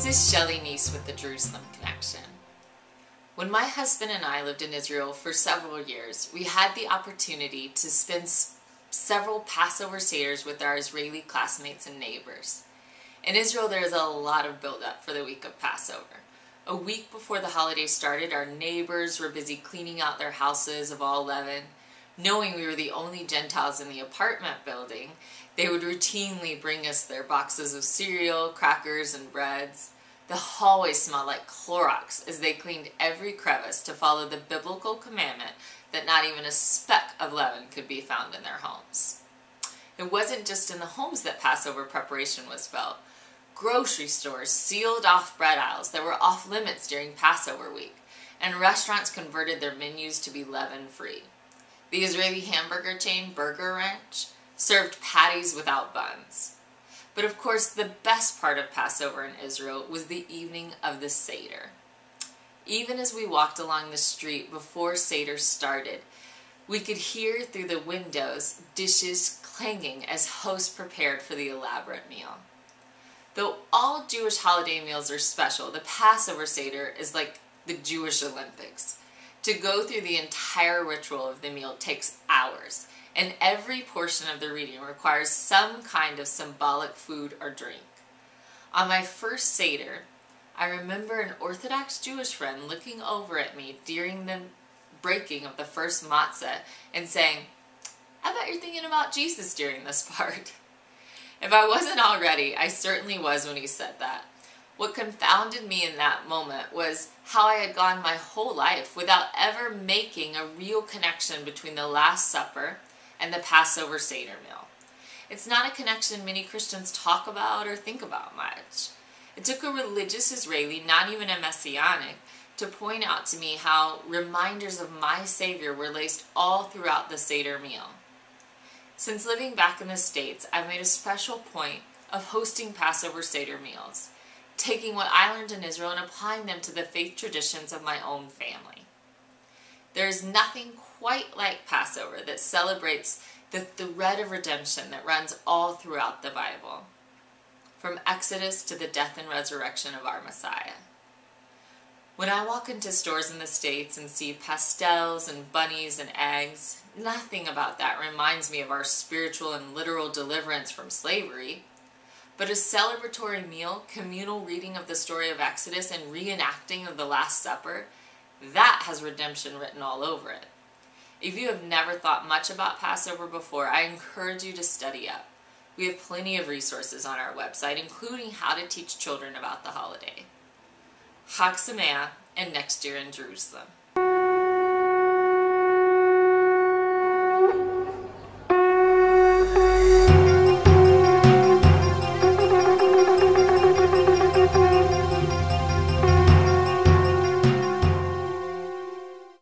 is Shelley Neese with the Jerusalem Connection. When my husband and I lived in Israel for several years, we had the opportunity to spend several Passover Seders with our Israeli classmates and neighbors. In Israel, there is a lot of build-up for the week of Passover. A week before the holiday started, our neighbors were busy cleaning out their houses of all leaven. Knowing we were the only Gentiles in the apartment building, they would routinely bring us their boxes of cereal, crackers, and breads. The hallways smelled like Clorox as they cleaned every crevice to follow the biblical commandment that not even a speck of leaven could be found in their homes. It wasn't just in the homes that Passover preparation was felt. Grocery stores sealed off bread aisles that were off limits during Passover week, and restaurants converted their menus to be leaven-free. The Israeli hamburger chain Burger Ranch served patties without buns. But of course, the best part of Passover in Israel was the evening of the Seder. Even as we walked along the street before Seder started, we could hear through the windows dishes clanging as hosts prepared for the elaborate meal. Though all Jewish holiday meals are special, the Passover Seder is like the Jewish Olympics. To go through the entire ritual of the meal takes hours, and every portion of the reading requires some kind of symbolic food or drink. On my first Seder, I remember an Orthodox Jewish friend looking over at me during the breaking of the first matzah and saying, "I bet you're thinking about Jesus during this part." If I wasn't already, I certainly was when he said that. What confounded me in that moment was how I had gone my whole life without ever making a real connection between the Last Supper and the Passover Seder meal. It's not a connection many Christians talk about or think about much. It took a religious Israeli, not even a Messianic, to point out to me how reminders of my Savior were laced all throughout the Seder meal. Since living back in the States, I've made a special point of hosting Passover Seder meals, taking what I learned in Israel and applying them to the faith traditions of my own family. There is nothing quite like Passover that celebrates the thread of redemption that runs all throughout the Bible, from Exodus to the death and resurrection of our Messiah. When I walk into stores in the States and see pastels and bunnies and eggs, nothing about that reminds me of our spiritual and literal deliverance from slavery. But a celebratory meal, communal reading of the story of Exodus, and reenacting of the Last Supper, that has redemption written all over it. If you have never thought much about Passover before, I encourage you to study up. We have plenty of resources on our website, including how to teach children about the holiday. Chag Sameach, and next year in Jerusalem.